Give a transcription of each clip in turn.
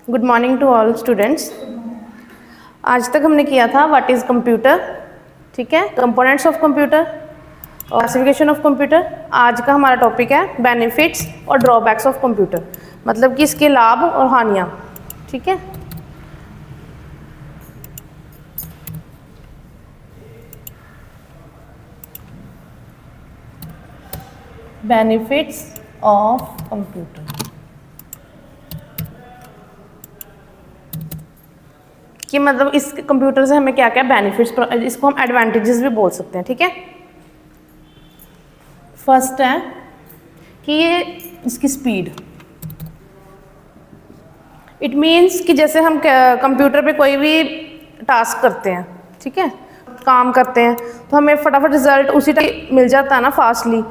Good morning to all students. आज तक हमने किया था व्हाट इज़ कंप्यूटर, ठीक है, कंपोनेंट्स ऑफ कंप्यूटर और क्लासिफिकेशन ऑफ कंप्यूटर। आज का हमारा टॉपिक है बेनिफिट्स और ड्रॉबैक्स ऑफ कंप्यूटर, मतलब कि इसके लाभ और हानियाँ, ठीक है। बेनिफिट्स ऑफ कंप्यूटर, कि मतलब इस कंप्यूटर से हमें क्या क्या बेनिफिट्स, इसको हम एडवांटेजेस भी बोल सकते हैं, ठीक है। फर्स्ट है कि ये इसकी स्पीड, इट मीन्स कि जैसे हम कंप्यूटर पे कोई भी टास्क करते हैं, ठीक है, काम करते हैं, तो हमें फटाफट रिजल्ट उसी टाइम मिल जाता है ना, फास्टली,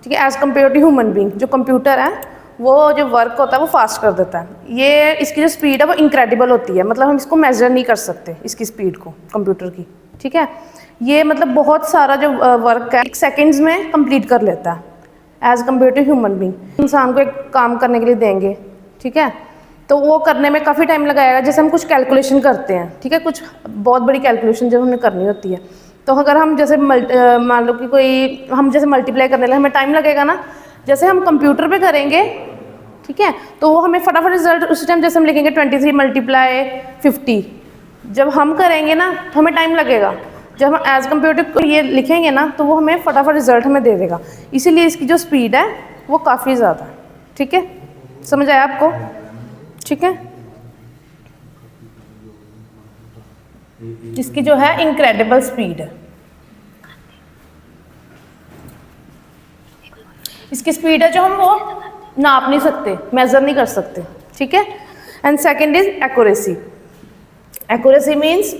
ठीक है, as compare to human being. जो कंप्यूटर है वो जो वर्क होता है वो फास्ट कर देता है। ये इसकी जो स्पीड है वो इनक्रेडिबल होती है, मतलब हम इसको मेजर नहीं कर सकते इसकी स्पीड को कंप्यूटर की, ठीक है। ये मतलब बहुत सारा जो वर्क है 1 सेकेंड्स में कंप्लीट कर लेता है as compare to human being. इंसान को एक काम करने के लिए देंगे, ठीक है, तो वो करने में काफ़ी टाइम लगाएगा। जैसे हम कुछ कैलकुलेशन करते हैं, ठीक है, कुछ बहुत बड़ी कैलकुलेशन जब हमें करनी होती है, तो अगर हम जैसे मान लो कि कोई हम जैसे मल्टीप्लाई करने लगे, हमें टाइम लगेगा ना। जैसे हम कंप्यूटर पे करेंगे, ठीक है, तो वो हमें फटाफट रिजल्ट उसी टाइम, जैसे हम लिखेंगे 23 मल्टीप्लाई 50, जब हम करेंगे ना तो हमें टाइम लगेगा। जब हम एज कम्पेयर टू ये लिखेंगे ना तो वो हमें फटाफट रिजल्ट हमें दे देगा। इसीलिए इसकी जो स्पीड है वो काफ़ी ज़्यादा है, ठीक है, समझ आया आपको, ठीक है। इसकी जो है इनक्रेडिबल स्पीड है, इसकी स्पीड है जो हम वो नाप नहीं सकते, मेजर नहीं कर सकते, ठीक है। And second is accuracy. Accuracy means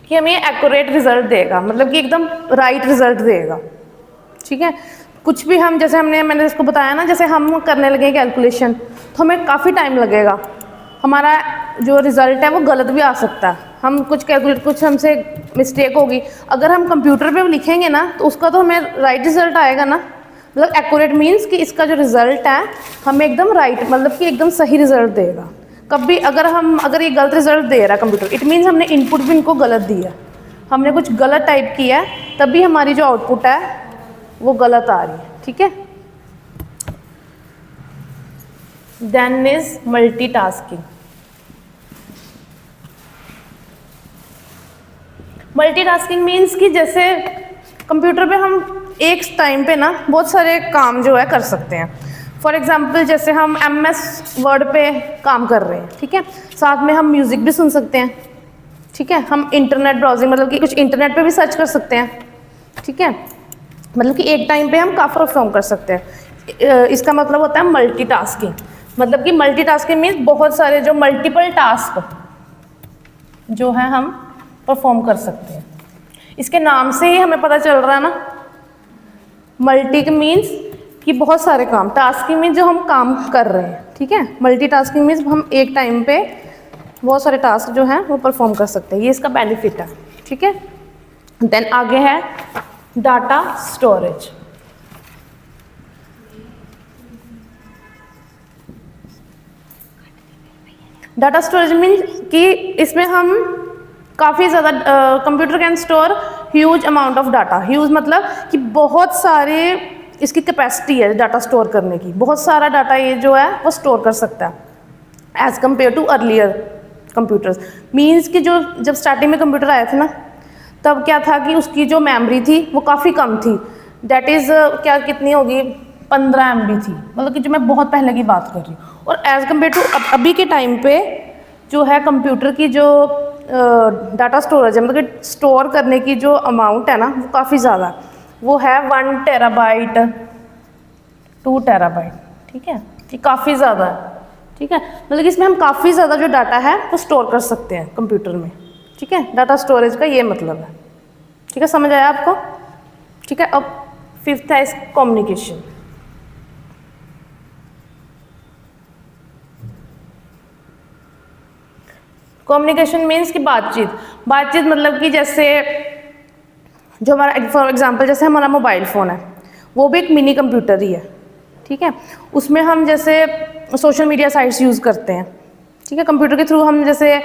कि हमें एक्यूरेट रिजल्ट देगा, मतलब कि एकदम राइट रिजल्ट देगा, ठीक है। कुछ भी हम जैसे मैंने इसको बताया ना, जैसे हम करने लगे कैलकुलेशन तो हमें काफ़ी टाइम लगेगा, हमारा जो रिज़ल्ट है वो गलत भी आ सकता है। हम कुछ हमसे मिस्टेक होगी, अगर हम कंप्यूटर पे लिखेंगे ना तो उसका तो हमें राइट रिजल्ट आएगा ना। मतलब एक्यूरेट मीन्स कि इसका जो रिज़ल्ट है हमें एकदम राइट, मतलब कि एकदम सही रिजल्ट देगा। कभी अगर ये गलत रिजल्ट दे रहा है कंप्यूटर, इट मीन्स हमने इनपुट भी इनको गलत दिया, हमने कुछ गलत टाइप किया है, तभी हमारी जो आउटपुट है वो गलत आ रही है, ठीक है। Then is multitasking. Multitasking means कि जैसे कंप्यूटर पे हम एक टाइम पे ना बहुत सारे काम जो है कर सकते हैं। फॉर एग्जांपल जैसे हम MS वर्ड पे काम कर रहे हैं, ठीक है, साथ में हम म्यूज़िक भी सुन सकते हैं, ठीक है, हम इंटरनेट ब्राउजिंग, मतलब कि कुछ इंटरनेट पे भी सर्च कर सकते हैं, ठीक है, मतलब कि एक टाइम पे हम काफ़ी परफॉर्म कर सकते हैं। इसका मतलब होता है मल्टीटास्किंग। मतलब कि मल्टीटास्किंग मीन्स बहुत सारे जो मल्टीपल टास्क जो है हम परफॉर्म कर सकते हैं। इसके नाम से ही हमें पता चल रहा है ना, मल्टी मीन्स कि बहुत सारे काम, टास्किंग मीन्स जो हम काम कर रहे हैं, ठीक है। मल्टीटास्किंग मीन्स हम एक टाइम पे बहुत सारे टास्क जो हैं वो परफॉर्म कर सकते हैं, ये इसका बेनिफिट है, ठीक है। देन आगे है data storage. Data storage means कि इसमें हम काफ़ी ज़्यादा computer can store huge amount of data. Huge मतलब कि बहुत सारे इसकी कैपेसिटी है डाटा स्टोर करने की, बहुत सारा डाटा ये जो है वो स्टोर कर सकता है as compare to earlier computers. Means कि जो जब स्टार्टिंग में कंप्यूटर आए थे ना, तब क्या था कि उसकी जो मेमोरी थी वो काफ़ी कम थी। डैट इज़ क्या कितनी होगी, 15 MB थी, मतलब कि जो मैं बहुत पहले की बात कर रही हूँ। और एज़ कम्पेयर टू अभी के टाइम पे जो है कंप्यूटर की जो डाटा स्टोरेज है, मतलब कि स्टोर करने की जो अमाउंट है ना वो काफ़ी ज़्यादा, वो है 1 टेराबाइट 2 टेराबाइट, ठीक है, ये काफ़ी ज़्यादा है, ठीक है। मतलब कि इसमें हम काफ़ी ज़्यादा जो डाटा है वो स्टोर कर सकते हैं कंप्यूटर में, ठीक है। डाटा स्टोरेज का ये मतलब है, ठीक है, समझ आया आपको, ठीक है। अब फिफ्थ है कम्युनिकेशन। कम्युनिकेशन मीन्स कि बातचीत मतलब कि जैसे जो हमारा फॉर एग्जांपल जैसे हमारा मोबाइल फ़ोन है, वो भी एक मिनी कंप्यूटर ही है, ठीक है। उसमें हम जैसे सोशल मीडिया साइट्स यूज़ करते हैं, ठीक है। कंप्यूटर के थ्रू हम जैसे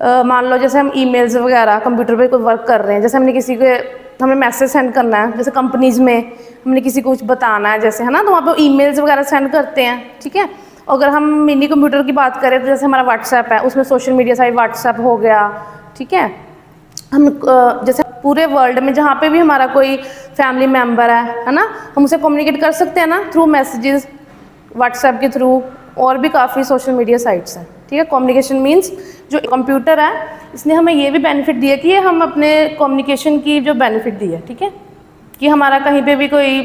मान लो जैसे हम ईमेल्स वगैरह कंप्यूटर पे कोई वर्क कर रहे हैं, जैसे हमने किसी को हमें मैसेज सेंड करना है, जैसे कंपनीज़ में हमने किसी को कुछ बताना है जैसे, है ना, तो वहाँ पे ईमेल्स वगैरह सेंड करते हैं, ठीक है। अगर हम मिनी कंप्यूटर की बात करें तो जैसे हमारा व्हाट्सएप है, उसमें सोशल मीडिया साइट व्हाट्सएप हो गया, ठीक है। हम जैसे पूरे वर्ल्ड में जहाँ पे भी हमारा कोई फैमिली मेम्बर है ना, हम उसे कम्युनिकेट कर सकते हैं ना थ्रू मैसेजेस व्हाट्सएप के थ्रू, और भी काफ़ी सोशल मीडिया साइट्स हैं, ठीक है। कम्युनिकेशन मीन्स जो कंप्यूटर है इसने हमें ये भी बेनिफिट दिया कि हम अपने कम्युनिकेशन की जो बेनिफिट दी है, ठीक है, कि हमारा कहीं पे भी कोई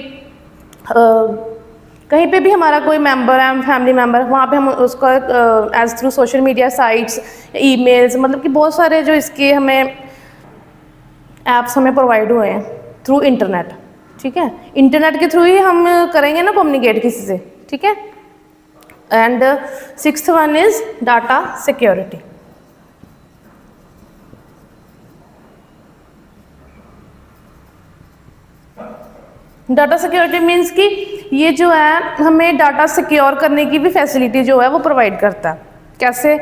कहीं पे भी हमारा कोई मेंबर है, फैमिली मेम्बर, वहाँ पे हम उसका as through social media sites, emails, मतलब कि बहुत सारे जो इसके हमें ऐप्स हमें प्रोवाइड हुए हैं थ्रू इंटरनेट, ठीक है। इंटरनेट के थ्रू ही हम करेंगे ना कम्युनिकेट किसी से, ठीक है। And 6th one is data security. Data security means कि ये जो है हमें डाटा सिक्योर करने की भी फैसिलिटी जो है वो प्रोवाइड करता है। कैसे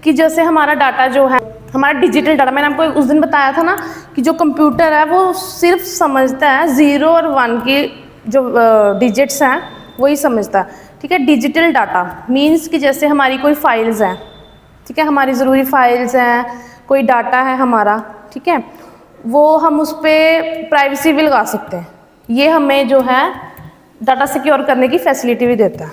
कि जैसे हमारा डाटा जो है, हमारा डिजिटल डाटा, मैंने आपको उस दिन बताया था ना कि जो कंप्यूटर है वो सिर्फ समझता है 0 और 1 की जो डिजिट्स हैं वही समझता है, ठीक है। डिजिटल डाटा मीन्स कि जैसे हमारी कोई फाइल्स हैं, ठीक है, हमारी ज़रूरी फाइल्स हैं, कोई डाटा है हमारा, ठीक है, वो हम उस पर प्राइवेसी भी लगा सकते हैं। ये हमें जो है डाटा सिक्योर करने की फैसिलिटी भी देता है।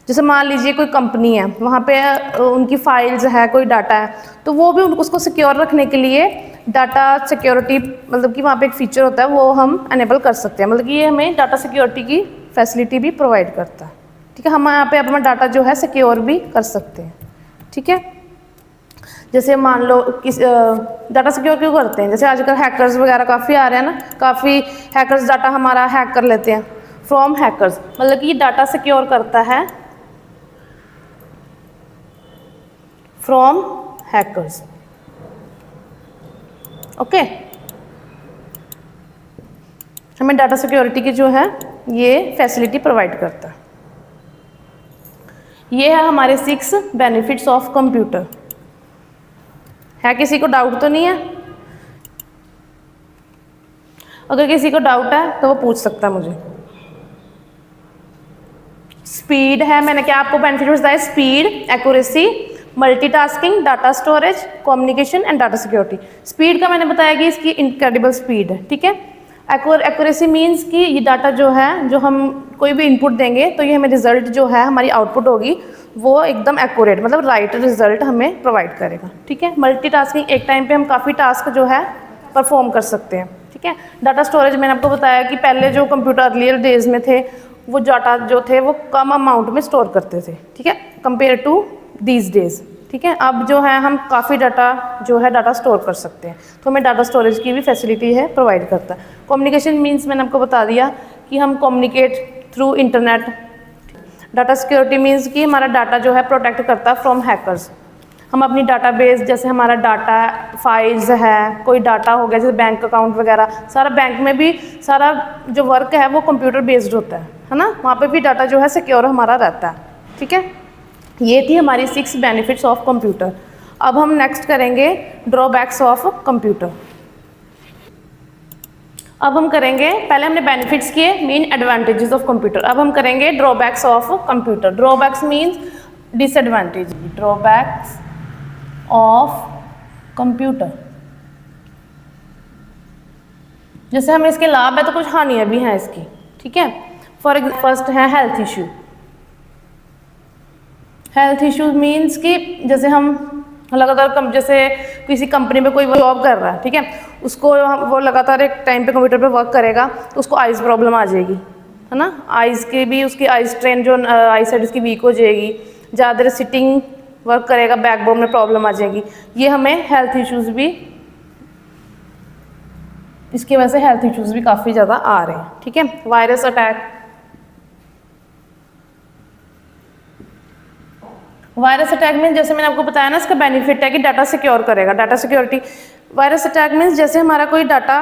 जैसे मान लीजिए कोई कंपनी है, वहाँ पे उनकी फाइल्स है, कोई डाटा है, तो वो भी उसको सिक्योर रखने के लिए डाटा सिक्योरिटी, मतलब कि वहाँ पे एक फीचर होता है वो हम एनेबल कर सकते हैं, मतलब कि ये हमें डाटा सिक्योरिटी की फैसिलिटी भी प्रोवाइड करता है, ठीक है। हम यहाँ पे अपना डाटा जो है सिक्योर भी कर सकते हैं, ठीक है। जैसे मान लो किस डाटा सिक्योर क्यों करते हैं, जैसे आजकल हैकर्स वगैरह काफ़ी आ रहे हैं ना, काफ़ी हैकर्स डाटा हमारा हैक कर लेते हैं फ्रॉम हैकर्स, मतलब कि ये डाटा सिक्योर करता है फ्रॉम हैकर्स, ओके। हमें डाटा सिक्योरिटी की जो है ये फैसिलिटी प्रोवाइड करता है। ये है हमारे 6 बेनिफिट्स ऑफ कंप्यूटर। है किसी को डाउट तो नहीं है? अगर किसी को डाउट है तो वो पूछ सकता है मुझे। स्पीड है, मैंने क्या आपको बेनिफिट बताया, speed, accuracy, multitasking, data storage, communication and data security. Speed का मैंने बताया कि इसकी इनक्रेडिबल स्पीड है, ठीक है। एक्यूरेसी मीन्स कि ये डाटा जो है, जो हम कोई भी इनपुट देंगे तो ये हमें रिजल्ट जो है हमारी आउटपुट होगी वो एकदम एक्यूरेट, मतलब राइट रिजल्ट हमें प्रोवाइड करेगा, ठीक है। मल्टीटास्किंग, एक टाइम पे हम काफ़ी टास्क जो है परफॉर्म कर सकते हैं, ठीक है। डाटा स्टोरेज मैंने आपको बताया कि पहले जो कंप्यूटर अर्लियर डेज में थे वो डाटा जो थे वो कम अमाउंट में स्टोर करते थे, ठीक है, कंपेयर टू दीज डेज, ठीक है। अब जो है हम काफ़ी डाटा जो है डाटा स्टोर कर सकते हैं, तो हमें डाटा स्टोरेज की भी फैसिलिटी है प्रोवाइड करता है। कम्युनिकेशन मीन्स मैंने आपको बता दिया कि हम communicate through internet. Data security means कि हमारा डाटा जो है प्रोटेक्ट करता है फ्रॉम हैकर्स। हम अपनी डाटाबेस, जैसे हमारा डाटा फाइल्स है, कोई डाटा हो गया जैसे बैंक अकाउंट वगैरह, सारा बैंक में भी सारा जो वर्क है वो कंप्यूटर बेस्ड होता है ना, वहाँ पे भी डाटा जो है सिक्योर हमारा रहता है, ठीक है। ये थी हमारी 6 बेनिफिट्स ऑफ कंप्यूटर। अब हम नेक्स्ट करेंगे ड्रॉबैक्स ऑफ कंप्यूटर। अब हम करेंगे, पहले हमने बेनिफिट्स किए, मेन एडवांटेजेस ऑफ कंप्यूटर, अब हम करेंगे drawbacks of computer. Drawbacks means disadvantage, drawbacks of computer. जैसे हमें इसके लाभ है तो कुछ हानियां भी हैं इसकी, ठीक है। फॉर एग्जाम्पल फर्स्ट है health issue. Health issue means कि जैसे हम लगातार जैसे किसी कंपनी में कोई जॉब कर रहा है, ठीक है, उसको वो लगातार एक टाइम पे कंप्यूटर पे वर्क करेगा तो उसको आइज़ प्रॉब्लम आ जाएगी, है ना। आइज़ के भी उसकी आइज़ स्ट्रेन जो आई साइड उसकी वीक हो जाएगी, ज़्यादा देर सिटिंग वर्क करेगा, बैकबोन में प्रॉब्लम आ जाएगी। ये हमें हेल्थ इश्यूज़ भी, इसकी वजह से हेल्थ इश्यूज़ भी काफ़ी ज़्यादा आ रहे हैं, ठीक है। Virus attack, virus attack means जैसे मैंने आपको बताया ना, इसका बेनिफिट है कि डाटा सिक्योर करेगा, data security. Virus attack means जैसे हमारा कोई डाटा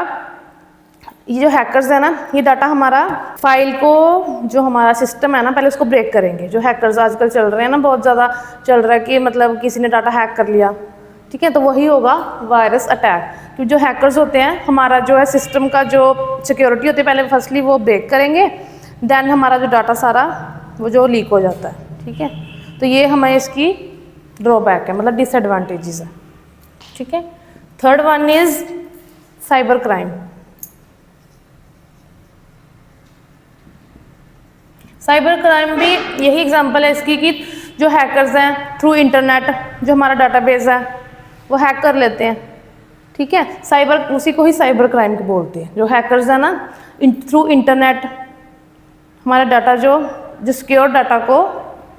ये जो हैकर्स है ना, ये डाटा हमारा फाइल को, जो हमारा सिस्टम है ना, पहले उसको ब्रेक करेंगे। जो हैकर्स आजकल चल रहे हैं ना, बहुत ज़्यादा चल रहा है कि मतलब किसी ने डाटा हैक कर लिया, ठीक है, तो वही होगा वायरस अटैक। क्योंकि जो हैकर्स होते हैं, हमारा जो है सिस्टम का जो सिक्योरिटी होती है, पहले फर्स्टली वो ब्रेक करेंगे, देन हमारा जो डाटा सारा वो जो लीक हो जाता है, ठीक है। तो ये हमें इसकी ड्रॉबैक है, मतलब डिसएडवांटेजेस है, ठीक है। Third one is cyber crime. Cyber crime भी यही एग्जांपल है इसकी कि जो हैकर्स हैं थ्रू इंटरनेट जो हमारा डाटाबेस है वो हैक कर लेते हैं, ठीक है। साइबर, उसी को ही साइबर क्राइम को बोलते हैं। जो हैकर्स है ना, थ्रू इंटरनेट हमारा डाटा जो सिक्योर डाटा को,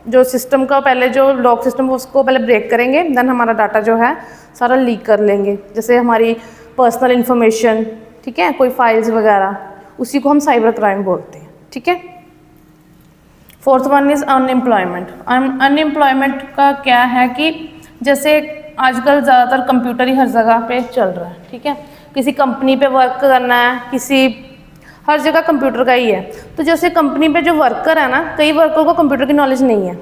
जो सिस्टम का पहले जो लॉक सिस्टम उसको पहले ब्रेक करेंगे, देन हमारा डाटा जो है सारा लीक कर लेंगे, जैसे हमारी पर्सनल इंफॉर्मेशन, ठीक है, कोई फाइल्स वगैरह, उसी को हम साइबर क्राइम बोलते हैं, ठीक है। Fourth one is unemployment. Unemployment का क्या है कि जैसे आजकल ज़्यादातर कंप्यूटर ही हर जगह पे चल रहा है, ठीक है। किसी कंपनी पे वर्क करना है, हर जगह कंप्यूटर का ही है। तो जैसे कंपनी पे जो वर्कर है ना, कई वर्कर को कंप्यूटर की नॉलेज नहीं है,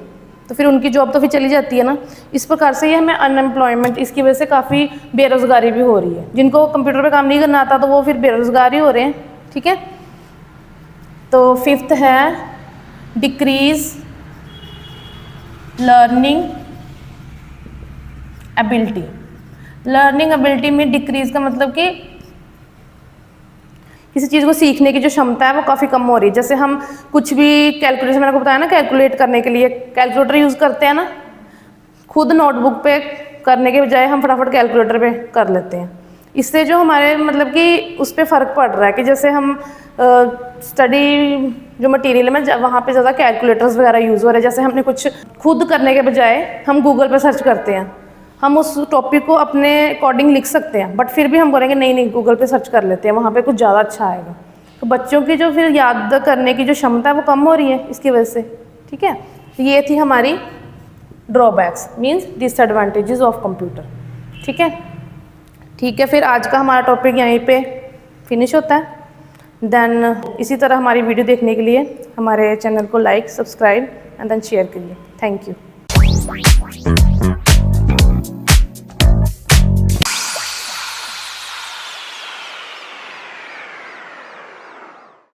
तो फिर उनकी जॉब तो फिर चली जाती है ना। इस प्रकार से ये हमें अनएम्प्लॉयमेंट, इसकी वजह से काफ़ी बेरोज़गारी भी हो रही है। जिनको कंप्यूटर पे काम नहीं करना आता तो वो फिर बेरोज़गार ही हो रहे हैं, ठीक है। तो फिफ्थ है decrease learning ability. Learning ability में डिक्रीज का मतलब कि किसी चीज़ को सीखने की जो क्षमता है वो काफ़ी कम हो रही है। जैसे हम कुछ भी कैलकुलेशन, मैंने को बताया ना, कैलकुलेट करने के लिए कैलकुलेटर यूज़ करते हैं ना, खुद नोटबुक पे करने के बजाय हम फटाफट कैलकुलेटर पे कर लेते हैं। इससे जो हमारे मतलब कि उस पर फ़र्क पड़ रहा है कि जैसे हम स्टडी जो मटेरियल में वहाँ पे ज़्यादा कैलकुलेटर्स वगैरह यूज़ हो रहे हैं। जैसे हमने कुछ खुद करने के बजाय हम गूगल पे सर्च करते हैं, हम उस टॉपिक को अपने अकॉर्डिंग लिख सकते हैं, बट फिर भी हम बोलेंगे नहीं नहीं गूगल पे सर्च कर लेते हैं, वहाँ पे कुछ ज़्यादा अच्छा आएगा। तो बच्चों की जो फिर याद करने की जो क्षमता है वो कम हो रही है इसकी वजह से, ठीक है। तो ये थी हमारी drawbacks, means disadvantages of computer, ठीक है। ठीक है, फिर आज का हमारा टॉपिक यहीं पे फिनिश होता है। देन इसी तरह हमारी वीडियो देखने के लिए हमारे चैनल को like, subscribe and then share करिए। Thank you.